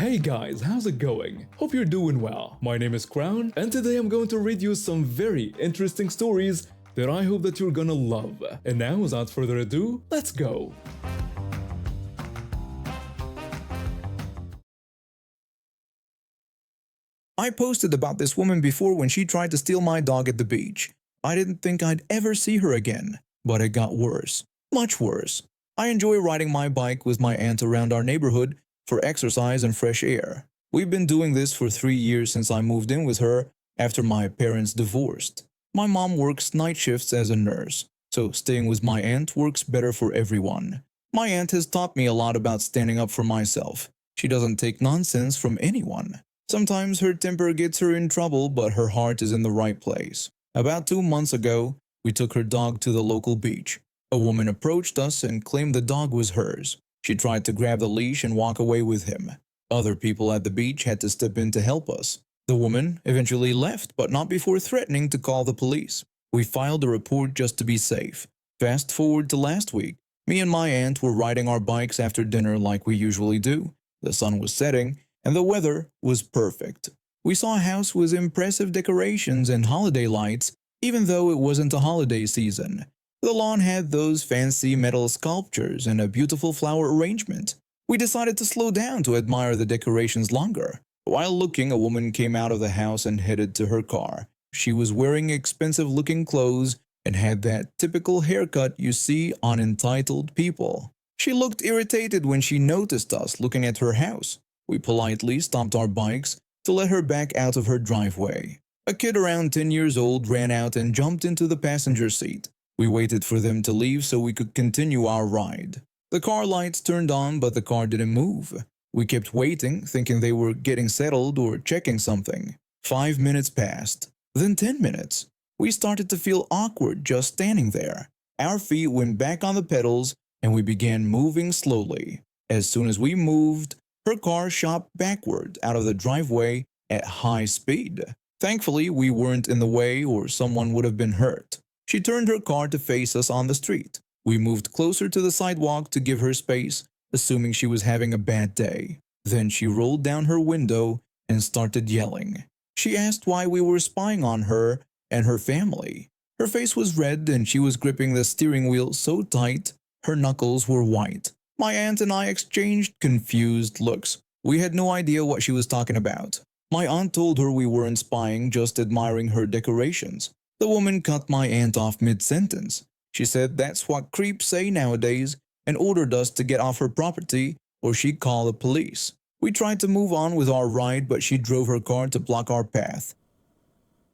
Hey guys, how's it going? Hope you're doing well. My name is Crown, and today I'm going to read you some very interesting stories that I hope that you're gonna love. And now, without further ado, let's go! I posted about this woman before when she tried to steal my dog at the beach. I didn't think I'd ever see her again, but it got worse. Much worse. I enjoy riding my bike with my aunt around our neighborhood for exercise and fresh air. We've been doing this for 3 years since I moved in with her after my parents divorced. My mom works night shifts as a nurse, so staying with my aunt works better for everyone. My aunt has taught me a lot about standing up for myself. She doesn't take nonsense from anyone. Sometimes her temper gets her in trouble, but her heart is in the right place. About 2 months ago, we took her dog to the local beach. A woman approached us and claimed the dog was hers. She tried to grab the leash and walk away with him. Other people at the beach had to step in to help us. The woman eventually left, but not before threatening to call the police. We filed a report just to be safe. Fast forward to last week. Me and my aunt were riding our bikes after dinner like we usually do. The sun was setting, and the weather was perfect. We saw a house with impressive decorations and holiday lights, even though it wasn't a holiday season. The lawn had those fancy metal sculptures and a beautiful flower arrangement. We decided to slow down to admire the decorations longer. While looking, a woman came out of the house and headed to her car. She was wearing expensive-looking clothes and had that typical haircut you see on entitled people. She looked irritated when she noticed us looking at her house. We politely stopped our bikes to let her back out of her driveway. A kid around 10 years old ran out and jumped into the passenger seat. We waited for them to leave so we could continue our ride. The car lights turned on, but the car didn't move. We kept waiting, thinking they were getting settled or checking something. 5 minutes passed, then 10 minutes. We started to feel awkward just standing there. Our feet went back on the pedals and we began moving slowly. As soon as we moved, her car shot backward out of the driveway at high speed. Thankfully, we weren't in the way or someone would have been hurt. She turned her car to face us on the street. We moved closer to the sidewalk to give her space, assuming she was having a bad day. Then she rolled down her window and started yelling. She asked why we were spying on her and her family. Her face was red and she was gripping the steering wheel so tight her knuckles were white. My aunt and I exchanged confused looks. We had no idea what she was talking about. My aunt told her we weren't spying, just admiring her decorations. The woman cut my aunt off mid-sentence. She said that's what creeps say nowadays and ordered us to get off her property or she'd call the police. We tried to move on with our ride, but she drove her car to block our path.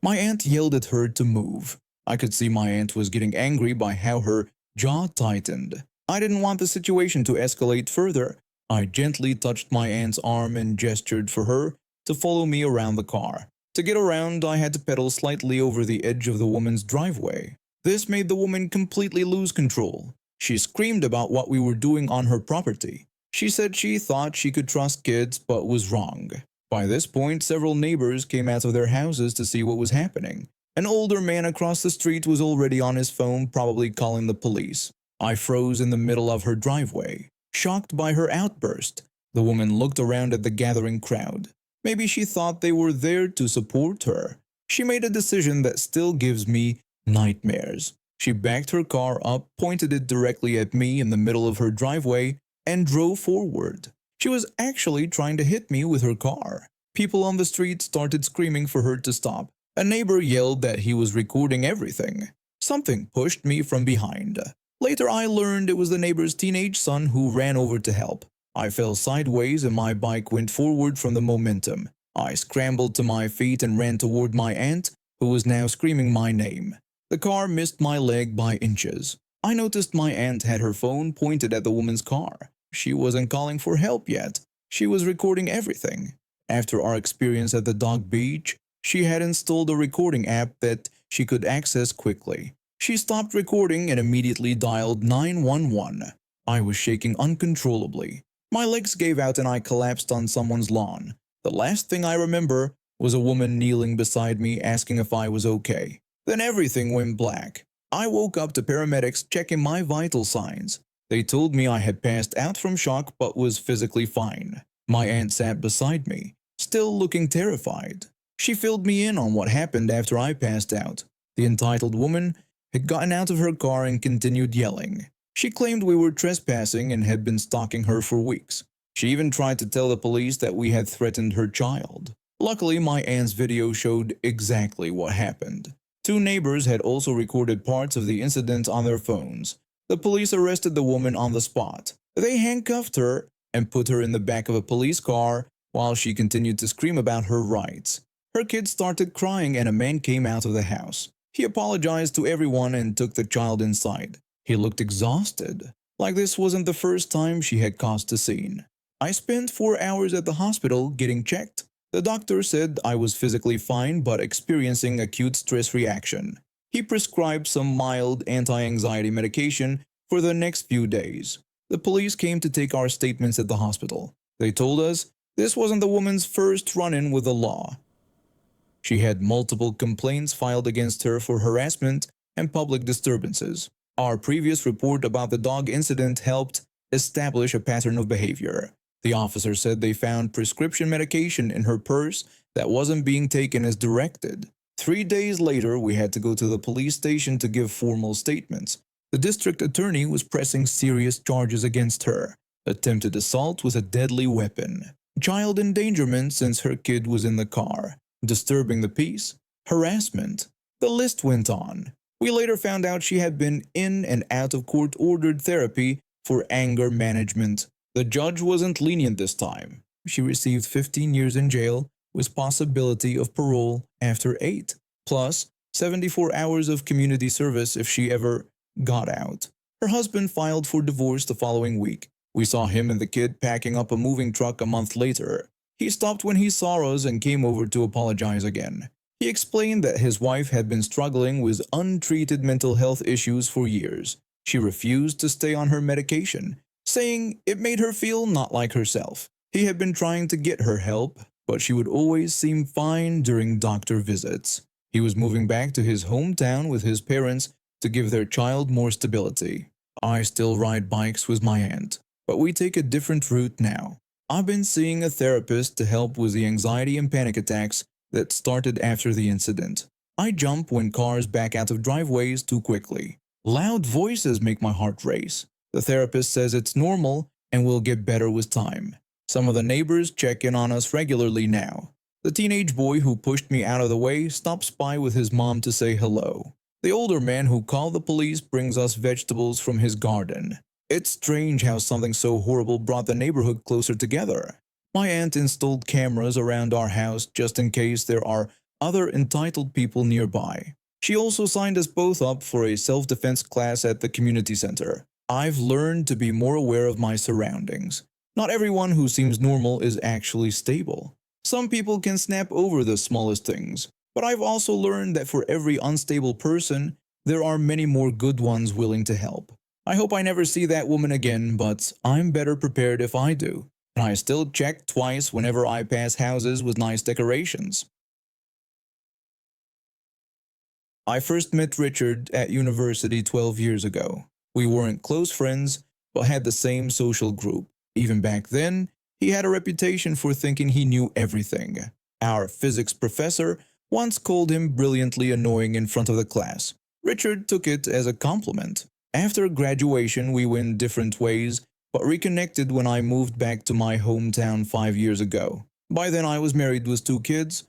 My aunt yelled at her to move. I could see my aunt was getting angry by how her jaw tightened. I didn't want the situation to escalate further. I gently touched my aunt's arm and gestured for her to follow me around the car. To get around, I had to pedal slightly over the edge of the woman's driveway. This made the woman completely lose control. She screamed about what we were doing on her property. She said she thought she could trust kids but was wrong. By this point, several neighbors came out of their houses to see what was happening. An older man across the street was already on his phone, probably calling the police. I froze in the middle of her driveway, shocked by her outburst. The woman looked around at the gathering crowd. Maybe she thought they were there to support her. She made a decision that still gives me nightmares. She backed her car up, pointed it directly at me in the middle of her driveway, and drove forward. She was actually trying to hit me with her car. People on the street started screaming for her to stop. A neighbor yelled that he was recording everything. Something pushed me from behind. Later I learned it was the neighbor's teenage son who ran over to help. I fell sideways and my bike went forward from the momentum. I scrambled to my feet and ran toward my aunt, who was now screaming my name. The car missed my leg by inches. I noticed my aunt had her phone pointed at the woman's car. She wasn't calling for help yet. She was recording everything. After our experience at the dog beach, she had installed a recording app that she could access quickly. She stopped recording and immediately dialed 911. I was shaking uncontrollably. My legs gave out and I collapsed on someone's lawn. The last thing I remember was a woman kneeling beside me asking if I was okay. Then everything went black. I woke up to paramedics checking my vital signs. They told me I had passed out from shock but was physically fine. My aunt sat beside me, still looking terrified. She filled me in on what happened after I passed out. The entitled woman had gotten out of her car and continued yelling. She claimed we were trespassing and had been stalking her for weeks. She even tried to tell the police that we had threatened her child. Luckily, my aunt's video showed exactly what happened. Two neighbors had also recorded parts of the incident on their phones. The police arrested the woman on the spot. They handcuffed her and put her in the back of a police car while she continued to scream about her rights. Her kids started crying and a man came out of the house. He apologized to everyone and took the child inside. He looked exhausted, like this wasn't the first time she had caused a scene. I spent 4 hours at the hospital getting checked. The doctor said I was physically fine but experiencing acute stress reaction. He prescribed some mild anti-anxiety medication for the next few days. The police came to take our statements at the hospital. They told us this wasn't the woman's first run-in with the law. She had multiple complaints filed against her for harassment and public disturbances. Our previous report about the dog incident helped establish a pattern of behavior. The officer said they found prescription medication in her purse that wasn't being taken as directed. 3 days later, we had to go to the police station to give formal statements. The district attorney was pressing serious charges against her. Attempted assault with a deadly weapon. Child endangerment since her kid was in the car. Disturbing the peace. Harassment. The list went on. We later found out she had been in and out of court-ordered therapy for anger management. The judge wasn't lenient this time. She received 15 years in jail with possibility of parole after 8, plus 74 hours of community service if she ever got out. Her husband filed for divorce the following week. We saw him and the kid packing up a moving truck a month later. He stopped when he saw us and came over to apologize again. He explained that his wife had been struggling with untreated mental health issues for years. She refused to stay on her medication, saying it made her feel not like herself. He had been trying to get her help, but she would always seem fine during doctor visits. He was moving back to his hometown with his parents to give their child more stability. I still ride bikes with my aunt, but we take a different route now. I've been seeing a therapist to help with the anxiety and panic attacks that started after the incident. I jump when cars back out of driveways too quickly. Loud voices make my heart race. The therapist says it's normal and will get better with time. Some of the neighbors check in on us regularly now. The teenage boy who pushed me out of the way stops by with his mom to say hello. The older man who called the police brings us vegetables from his garden. It's strange how something so horrible brought the neighborhood closer together. My aunt installed cameras around our house just in case there are other entitled people nearby. She also signed us both up for a self-defense class at the community center. I've learned to be more aware of my surroundings. Not everyone who seems normal is actually stable. Some people can snap over the smallest things, but I've also learned that for every unstable person, there are many more good ones willing to help. I hope I never see that woman again, but I'm better prepared if I do. And I still check twice whenever I pass houses with nice decorations. I first met Richard at university 12 years ago. We weren't close friends, but had the same social group. Even back then, he had a reputation for thinking he knew everything. Our physics professor once called him brilliantly annoying in front of the class. Richard took it as a compliment. After graduation, we went different ways, but reconnected when I moved back to my hometown 5 years ago. By then I was married with 2 kids.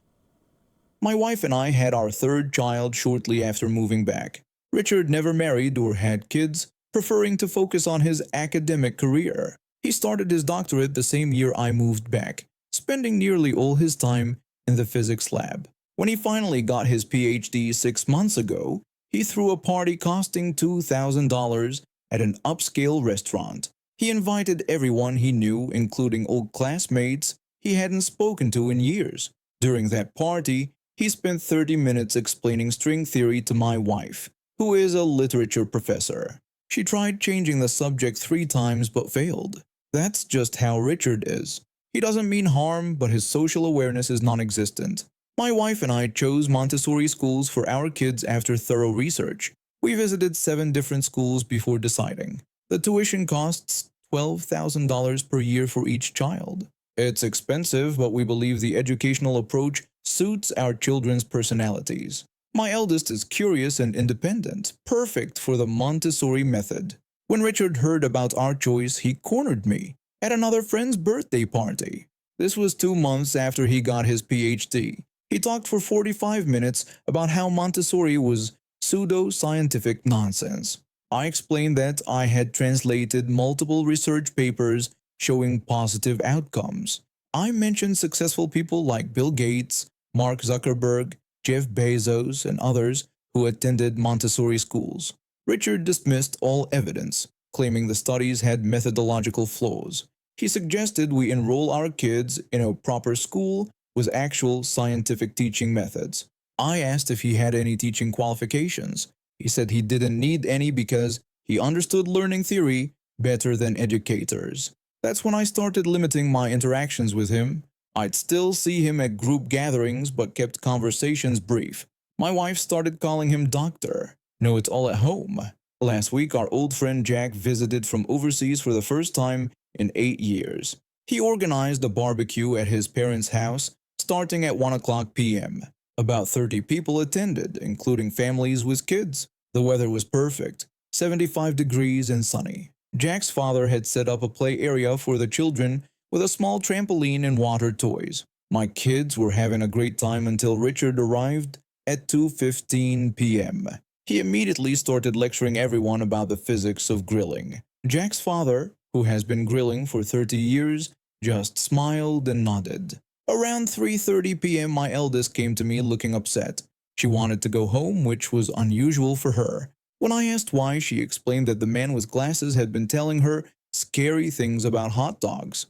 My wife and I had our 3rd child shortly after moving back. Richard never married or had kids, preferring to focus on his academic career. He started his doctorate the same year I moved back, spending nearly all his time in the physics lab. When he finally got his PhD 6 months ago, he threw a party costing $2,000 at an upscale restaurant. He invited everyone he knew, including old classmates he hadn't spoken to in years. During that party, he spent 30 minutes explaining string theory to my wife, who is a literature professor. She tried changing the subject 3 times but failed. That's just how Richard is. He doesn't mean harm, but his social awareness is non-existent. My wife and I chose Montessori schools for our kids after thorough research. We visited 7 different schools before deciding. The tuition costs $12,000 per year for each child. It's expensive, but we believe the educational approach suits our children's personalities. My eldest is curious and independent, perfect for the Montessori method. When Richard heard about our choice, he cornered me at another friend's birthday party. This was 2 months after he got his PhD. He talked for 45 minutes about how Montessori was pseudo-scientific nonsense. I explained that I had translated multiple research papers showing positive outcomes. I mentioned successful people like Bill Gates, Mark Zuckerberg, Jeff Bezos, and others who attended Montessori schools. Richard dismissed all evidence, claiming the studies had methodological flaws. He suggested we enroll our kids in a proper school with actual scientific teaching methods. I asked if he had any teaching qualifications. He said he didn't need any because he understood learning theory better than educators. That's when I started limiting my interactions with him. I'd still see him at group gatherings but kept conversations brief. My wife started calling him doctor. No, it's all at home. Last week, our old friend Jack visited from overseas for the first time in 8 years. He organized a barbecue at his parents' house starting at 1 p.m. About 30 people attended, including families with kids. The weather was perfect, 75 degrees and sunny. Jack's father had set up a play area for the children with a small trampoline and water toys. My kids were having a great time until Richard arrived at 2:15 p.m. He immediately started lecturing everyone about the physics of grilling. Jack's father, who has been grilling for 30 years, just smiled and nodded. Around 3:30 p.m. my eldest came to me looking upset. She wanted to go home, which was unusual for her. When I asked why, she explained that the man with glasses had been telling her scary things about hot dogs.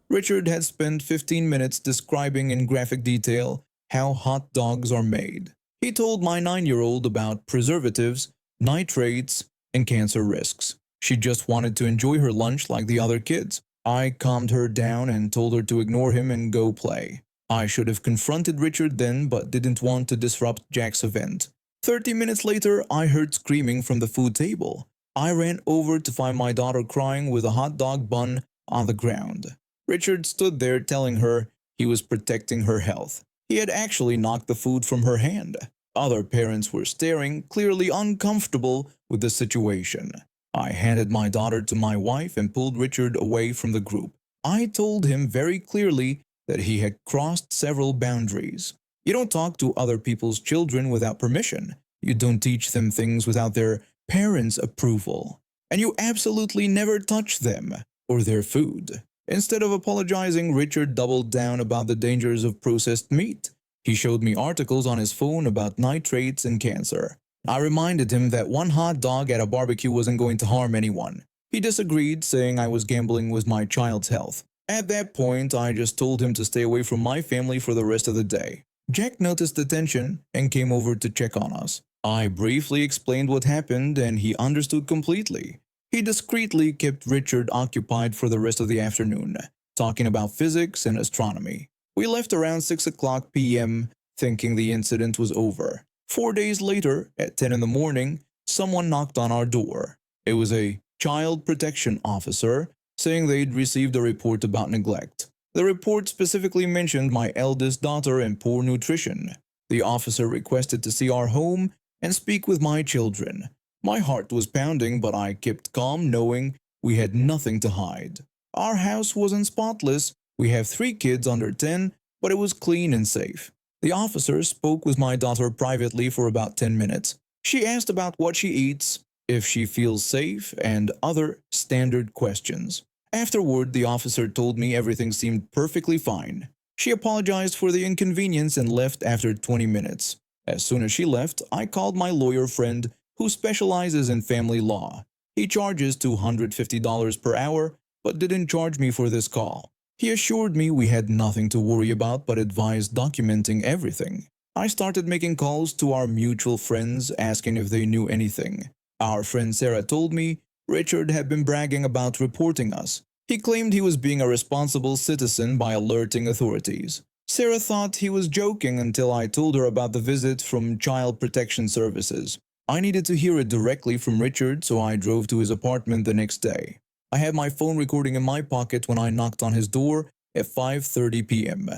Richard had spent 15 minutes describing in graphic detail how hot dogs are made. He told my 9-year-old about preservatives, nitrates, and cancer risks. She just wanted to enjoy her lunch like the other kids. I calmed her down and told her to ignore him and go play. I should have confronted Richard then, but didn't want to disrupt Jack's event. 30 minutes later, I heard screaming from the food table. I ran over to find my daughter crying with a hot dog bun on the ground. Richard stood there telling her he was protecting her health. He had actually knocked the food from her hand. Other parents were staring, clearly uncomfortable with the situation. I handed my daughter to my wife and pulled Richard away from the group. I told him very clearly that he had crossed several boundaries. You don't talk to other people's children without permission. You don't teach them things without their parents' approval. And you absolutely never touch them or their food. Instead of apologizing, Richard doubled down about the dangers of processed meat. He showed me articles on his phone about nitrates and cancer. I reminded him that one hot dog at a barbecue wasn't going to harm anyone. He disagreed, saying I was gambling with my child's health. At that point, I just told him to stay away from my family for the rest of the day. Jack noticed the tension and came over to check on us. I briefly explained what happened and he understood completely. He discreetly kept Richard occupied for the rest of the afternoon, talking about physics and astronomy. We left around 6 p.m. thinking the incident was over. 4 days later, at 10 in the morning, someone knocked on our door. It was a child protection officer saying they'd received a report about neglect. The report specifically mentioned my eldest daughter and poor nutrition. The officer requested to see our home and speak with my children. My heart was pounding, but I kept calm knowing we had nothing to hide. Our house wasn't spotless. We have 3 kids under 10, but it was clean and safe. The officer spoke with my daughter privately for about 10 minutes. She asked about what she eats, if she feels safe, and other standard questions. Afterward, the officer told me everything seemed perfectly fine. She apologized for the inconvenience and left after 20 minutes. As soon as she left, I called my lawyer friend who specializes in family law. He charges $250 per hour, but didn't charge me for this call. He assured me we had nothing to worry about but advised documenting everything. I started making calls to our mutual friends asking if they knew anything. Our friend Sarah told me Richard had been bragging about reporting us. He claimed he was being a responsible citizen by alerting authorities. Sarah thought he was joking until I told her about the visit from Child Protection Services. I needed to hear it directly from Richard, so I drove to his apartment the next day. I had my phone recording in my pocket when I knocked on his door at 5:30 p.m.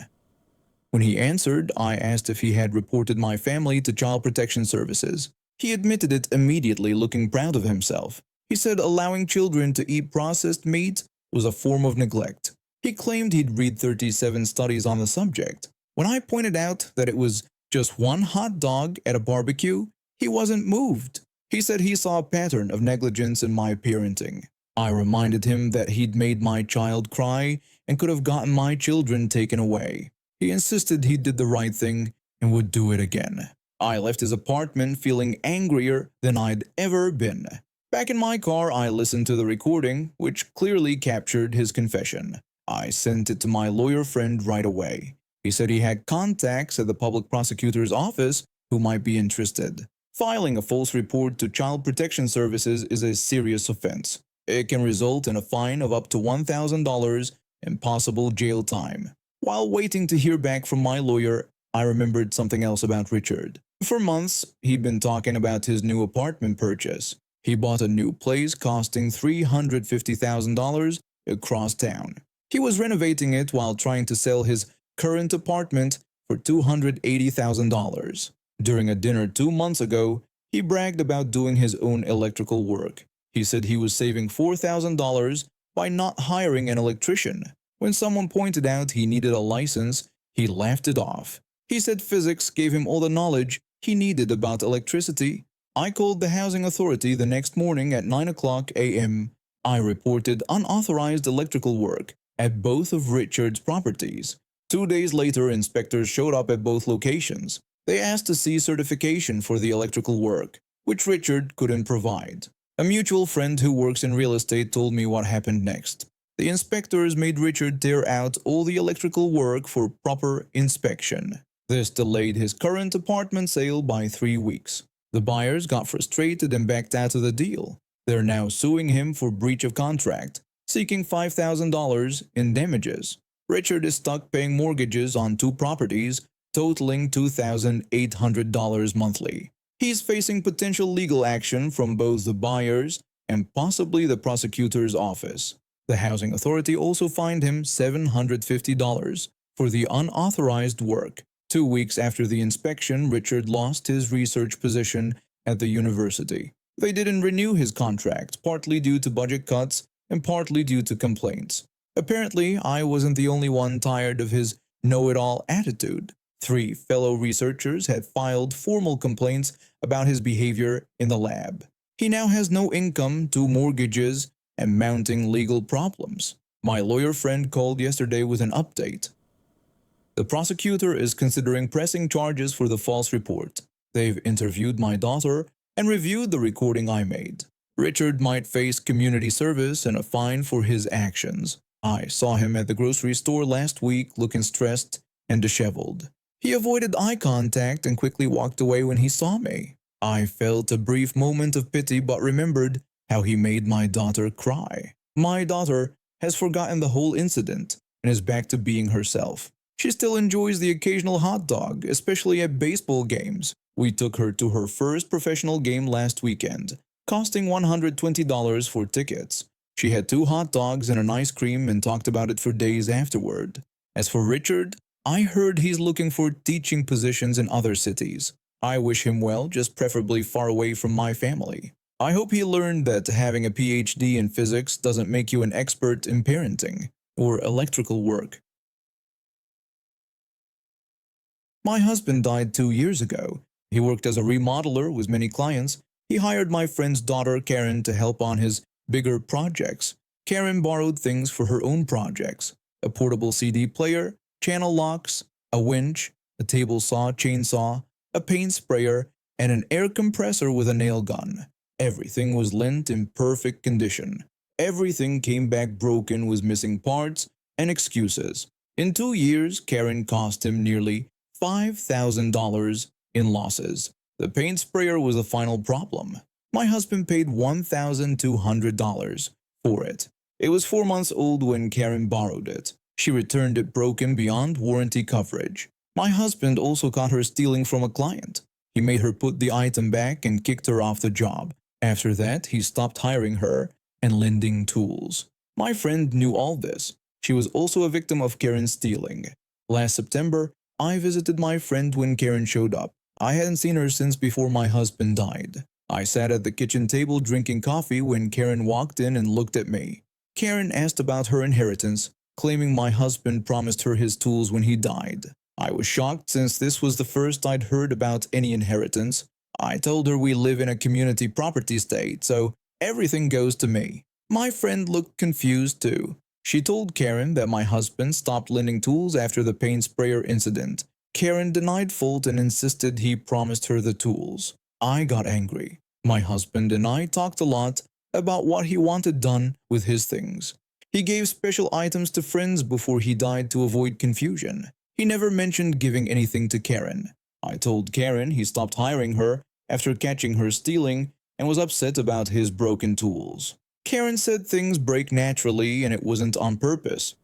When he answered, I asked if he had reported my family to Child Protection Services. He admitted it immediately, looking proud of himself. He said allowing children to eat processed meat was a form of neglect. He claimed he'd read 37 studies on the subject. When I pointed out that it was just one hot dog at a barbecue, he wasn't moved. He said he saw a pattern of negligence in my parenting. I reminded him that he'd made my child cry and could have gotten my children taken away. He insisted he did the right thing and would do it again. I left his apartment feeling angrier than I'd ever been. Back in my car, I listened to the recording, which clearly captured his confession. I sent it to my lawyer friend right away. He said he had contacts at the public prosecutor's office who might be interested. Filing a false report to Child Protection Services is a serious offense. It can result in a fine of up to $1,000 and possible jail time. While waiting to hear back from my lawyer, I remembered something else about Richard. For months, he'd been talking about his new apartment purchase. He bought a new place costing $350,000 across town. He was renovating it while trying to sell his current apartment for $280,000. During a dinner 2 months ago, he bragged about doing his own electrical work. He said he was saving $4,000 by not hiring an electrician. When someone pointed out he needed a license, he laughed it off. He said physics gave him all the knowledge he needed about electricity. I called the housing authority the next morning at 9:00 a.m. I reported unauthorized electrical work at both of Richard's properties. 2 days later, inspectors showed up at both locations. They asked to see certification for the electrical work, which Richard couldn't provide. A mutual friend who works in real estate told me what happened next. The inspectors made Richard tear out all the electrical work for proper inspection. This delayed his current apartment sale by 3 weeks. The buyers got frustrated and backed out of the deal. They're now suing him for breach of contract, seeking $5,000 in damages. Richard is stuck paying mortgages on 2 properties, totaling $2,800 monthly. He's facing potential legal action from both the buyers and possibly the prosecutor's office. The housing authority also fined him $750 for the unauthorized work. 2 weeks after the inspection, Richard lost his research position at the university. They didn't renew his contract, partly due to budget cuts and partly due to complaints. Apparently, I wasn't the only one tired of his know-it-all attitude. 3 fellow researchers had filed formal complaints about his behavior in the lab. He now has no income, 2 mortgages, and mounting legal problems. My lawyer friend called yesterday with an update. The prosecutor is considering pressing charges for the false report. They've interviewed my daughter and reviewed the recording I made. Richard might face community service and a fine for his actions. I saw him at the grocery store last week looking stressed and disheveled. He avoided eye contact and quickly walked away when he saw me. I felt a brief moment of pity but remembered how he made my daughter cry. My daughter has forgotten the whole incident and is back to being herself. She still enjoys the occasional hot dog, especially at baseball games. We took her to her first professional game last weekend, costing $120 for tickets. She had 2 hot dogs and an ice cream and talked about it for days afterward. As for Richard, I heard he's looking for teaching positions in other cities. I wish him well, just preferably far away from my family. I hope he learned that having a PhD in physics doesn't make you an expert in parenting or electrical work. My husband died 2 years ago. He worked as a remodeler with many clients. He hired my friend's daughter, Karen, to help on his bigger projects. Karen borrowed things for her own projects: a portable CD player, channel locks, a winch, a table saw, chainsaw, a paint sprayer, and an air compressor with a nail gun. Everything was lent in perfect condition. Everything came back broken with missing parts and excuses. In 2 years, Karen cost him nearly $5,000 in losses. The paint sprayer was the final problem. My husband paid $1,200 for it. It was 4 months old when Karen borrowed it. She returned it broken beyond warranty coverage. My husband also caught her stealing from a client. He made her put the item back and kicked her off the job. After that, he stopped hiring her and lending tools. My friend knew all this. She was also a victim of Karen stealing. Last September, I visited my friend when Karen showed up. I hadn't seen her since before my husband died. I sat at the kitchen table drinking coffee when Karen walked in and looked at me. Karen asked about her inheritance, claiming my husband promised her his tools when he died. I was shocked since this was the first I'd heard about any inheritance. I told her we live in a community property state, so everything goes to me. My friend looked confused too. She told Karen that my husband stopped lending tools after the paint sprayer incident. Karen denied fault and insisted he promised her the tools. I got angry. My husband and I talked a lot about what he wanted done with his things. He gave special items to friends before he died to avoid confusion. He never mentioned giving anything to Karen. I told Karen he stopped hiring her after catching her stealing and was upset about his broken tools. Karen said things break naturally and it wasn't on purpose.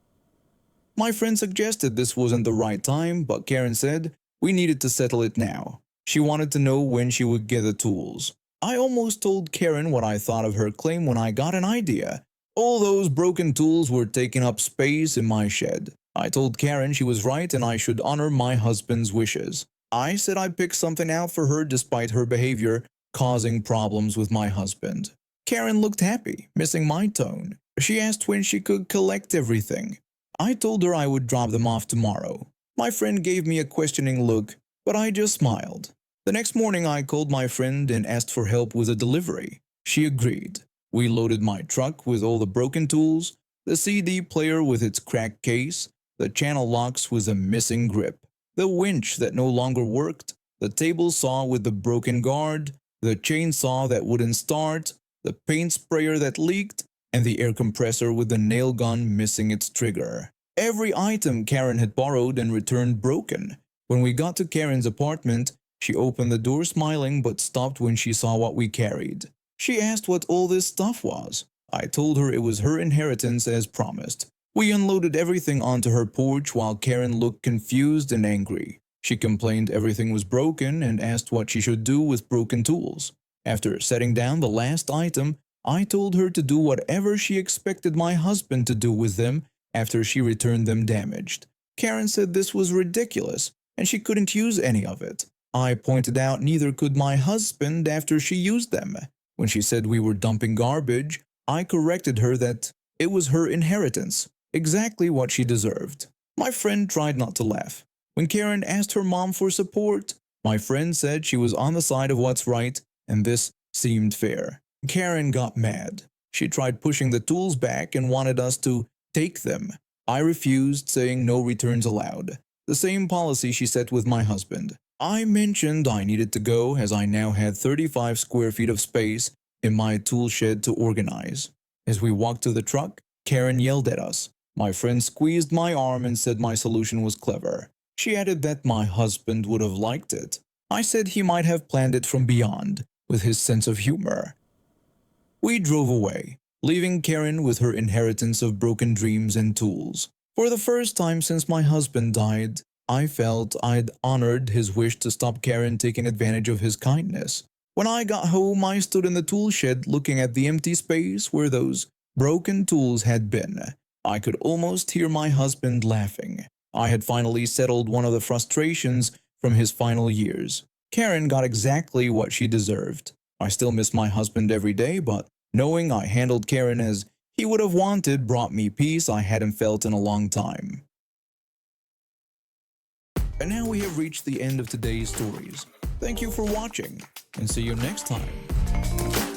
My friend suggested this wasn't the right time, but Karen said we needed to settle it now. She wanted to know when she would get the tools. I almost told Karen what I thought of her claim when I got an idea. All those broken tools were taking up space in my shed. I told Karen she was right and I should honor my husband's wishes. I said I'd pick something out for her despite her behavior causing problems with my husband. Karen looked happy, missing my tone. She asked when she could collect everything. I told her I would drop them off tomorrow. My friend gave me a questioning look, but I just smiled. The next morning I called my friend and asked for help with a delivery. She agreed. We loaded my truck with all the broken tools, the CD player with its cracked case, the channel locks with a missing grip, the winch that no longer worked, the table saw with the broken guard, the chainsaw that wouldn't start, the paint sprayer that leaked, and the air compressor with the nail gun missing its trigger. Every item Karen had borrowed and returned broken. When we got to Karen's apartment, she opened the door smiling but stopped when she saw what we carried. She asked what all this stuff was. I told her it was her inheritance as promised. We unloaded everything onto her porch while Karen looked confused and angry. She complained everything was broken and asked what she should do with broken tools. After setting down the last item, I told her to do whatever she expected my husband to do with them after she returned them damaged. Karen said this was ridiculous and she couldn't use any of it. I pointed out neither could my husband after she used them. When she said we were dumping garbage, I corrected her that it was her inheritance, exactly what she deserved. My friend tried not to laugh. When Karen asked her mom for support, my friend said she was on the side of what's right and this seemed fair. Karen got mad. She tried pushing the tools back and wanted us to take them. I refused, saying no returns allowed. The same policy she set with my husband. I mentioned I needed to go as I now had 35 square feet of space in my tool shed to organize. As we walked to the truck, Karen yelled at us. My friend squeezed my arm and said my solution was clever. She added that my husband would have liked it. I said he might have planned it from beyond, with his sense of humor. We drove away, leaving Karen with her inheritance of broken dreams and tools. For the first time since my husband died, I felt I'd honored his wish to stop Karen taking advantage of his kindness. When I got home, I stood in the tool shed looking at the empty space where those broken tools had been. I could almost hear my husband laughing. I had finally settled one of the frustrations from his final years. Karen got exactly what she deserved. I still miss my husband every day, but knowing I handled Karen as he would have wanted brought me peace I hadn't felt in a long time. And now we have reached the end of today's stories. Thank you for watching, and see you next time.